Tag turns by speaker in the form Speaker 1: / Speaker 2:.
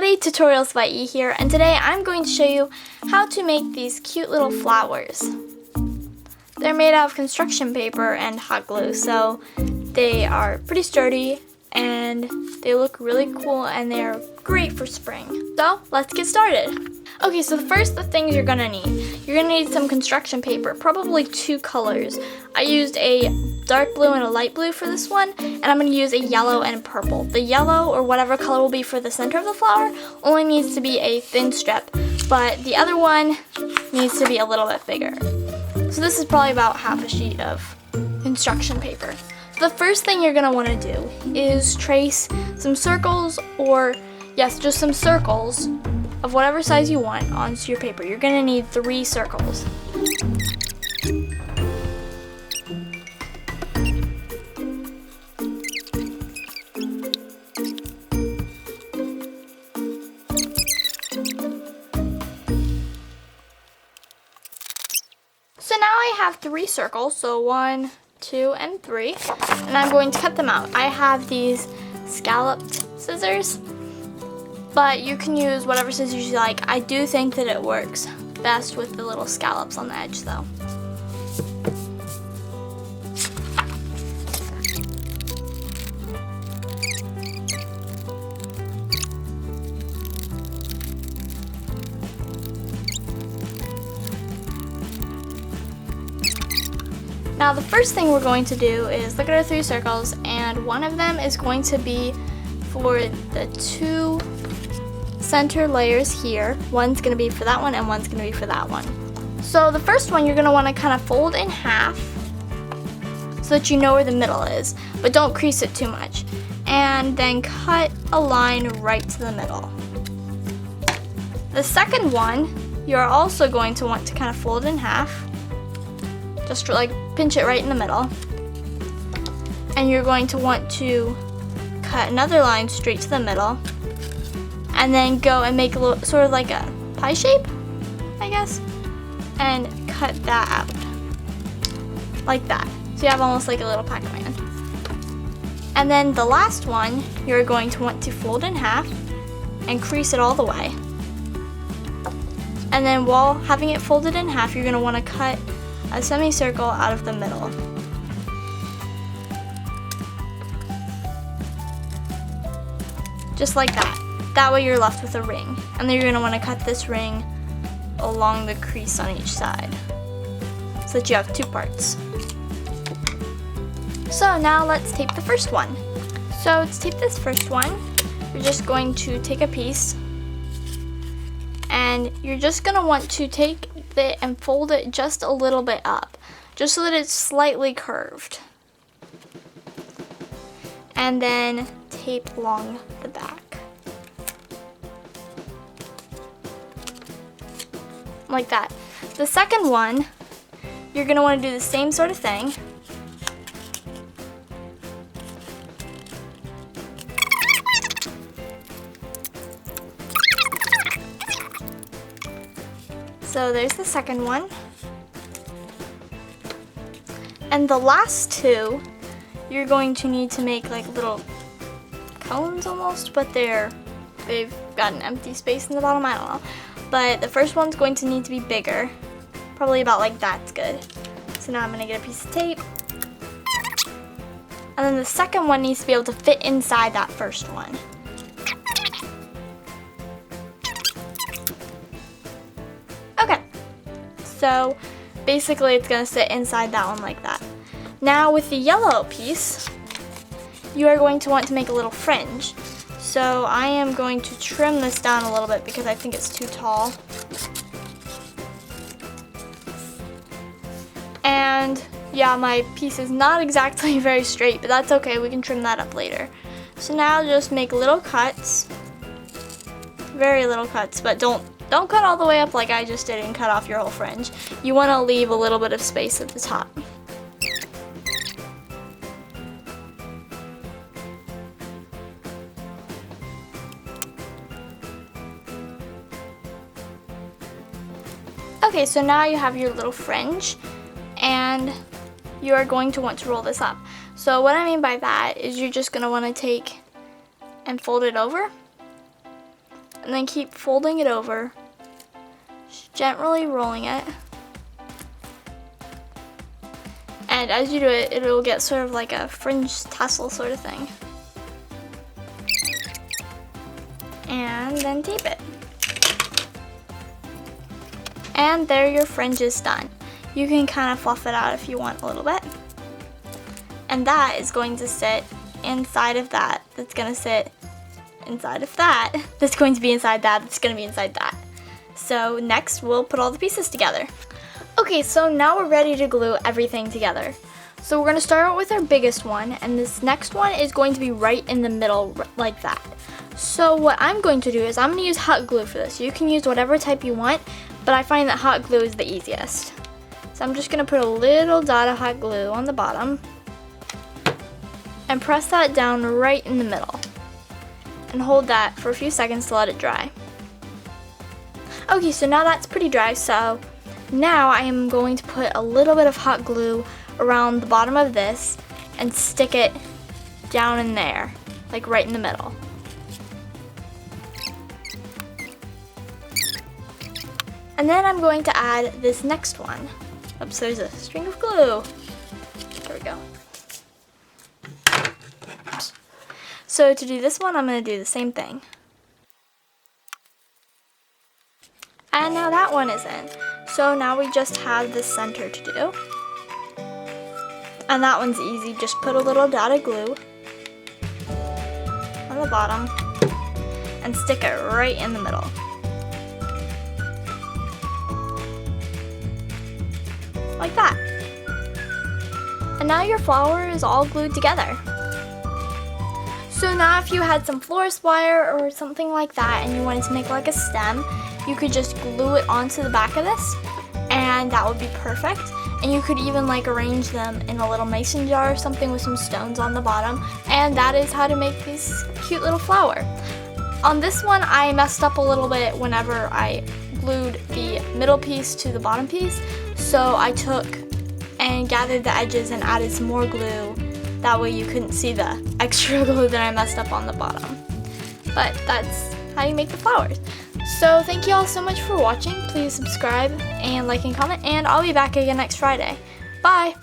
Speaker 1: everybody, Tutorials by E here, and today I'm going to show you how to make these cute little flowers. They're made out of construction paper and hot glue, so they are pretty sturdy and they look really cool and they're great for spring. So let's get started. Okay, so the first things you're gonna need some construction paper, probably 2 colors. I used a dark blue and a light blue for this one, and I'm gonna use a yellow and a purple. The yellow, or whatever color will be for the center of the flower, only needs to be a thin strip, but the other one needs to be a little bit bigger. So this is probably about half a sheet of construction paper. So the first thing you're gonna wanna do is trace some circles, or yes, just some circles of whatever size you want onto your paper. You're gonna need 3 circles. So now I have 3 circles, so 1, 2, and 3, and I'm going to cut them out. I have these scalloped scissors, but you can use whatever scissors you like. I do think that it works best with the little scallops on the edge though. Now the first thing we're going to do is look at our 3 circles, and one of them is going to be for the 2 center layers here. One's going to be for that one and one's going to be for that one. So the first one you're going to want to kind of fold in half so that you know where the middle is, but don't crease it too much. And then cut a line right to the middle. The second one you're also going to want to kind of fold in half. Just like pinch it right in the middle. And you're going to want to cut another line straight to the middle. And then go and make a little, sort of like a pie shape, I guess. And cut that out. Like that. So you have almost like a little Pac-Man. And then the last one, you're going to want to fold in half and crease it all the way. And then while having it folded in half, you're going to want to cut a semicircle out of the middle. Just like that. That way you're left with a ring. And then you're going to want to cut this ring along the crease on each side so that you have 2 parts. So now let's tape the first one. So to tape this first one, you're just going to take a piece and you're just going to want to take it and fold it just a little bit up, just so that it's slightly curved. And then tape along the back. Like that. The second one, you're going to want to do the same sort of thing. So there's the second one. And the last 2, you're going to need to make like little cones almost, but they've got an empty space in the bottom, I don't know. But the first one's going to need to be bigger. Probably about like that's good. So now I'm gonna get a piece of tape. And then the second one needs to be able to fit inside that first one. Okay. So basically it's gonna sit inside that one like that. Now with the yellow piece, you are going to want to make a little fringe. So I am going to trim this down a little bit because I think it's too tall. And yeah, my piece is not exactly very straight, but that's okay, we can trim that up later. So now just make little cuts, very little cuts, but don't cut all the way up like I just did and cut off your whole fringe. You want to leave a little bit of space at the top. Okay, so now you have your little fringe, and you are going to want to roll this up. So what I mean by that is you're just going to want to take and fold it over and then keep folding it over, just gently rolling it. And as you do it, it'll get sort of like a fringe tassel sort of thing. And then tape it. And there your fringe is done. You can kind of fluff it out if you want a little bit. And that is going to sit inside of that. That's going to sit inside of that. That's going to be inside that. That's going to be inside that. So next we'll put all the pieces together. Okay, so now we're ready to glue everything together. So we're going to start out with our biggest one, and this next one is going to be right in the middle like that. So what I'm going to do is I'm going to use hot glue for this. You can use whatever type you want, but I find that hot glue is the easiest. So I'm just going to put a little dot of hot glue on the bottom and press that down right in the middle and hold that for a few seconds to let it dry. Okay, so now that's pretty dry, so now I am going to put a little bit of hot glue around the bottom of this and stick it down in there, like right in the middle. And then I'm going to add this next one. Oops, there's a string of glue. There we go. Oops. So to do this one, I'm going to do the same thing. And now that one is in. So now we just have the center to do. And that one's easy. Just put a little dot of glue on the bottom and stick it right in the middle. Like that. And now your flower is all glued together. So now if you had some florist wire or something like that and you wanted to make like a stem, you could just glue it onto the back of this and that would be perfect. And you could even like arrange them in a little mason jar or something with some stones on the bottom. And that is how to make this cute little flower. On this one I messed up a little bit whenever I glued the middle piece to the bottom piece. So I took and gathered the edges and added some more glue. That way you couldn't see the extra glue that I messed up on the bottom. But that's how you make the flowers. So thank you all so much for watching. Please subscribe and like and comment, and I'll be back again next Friday. Bye!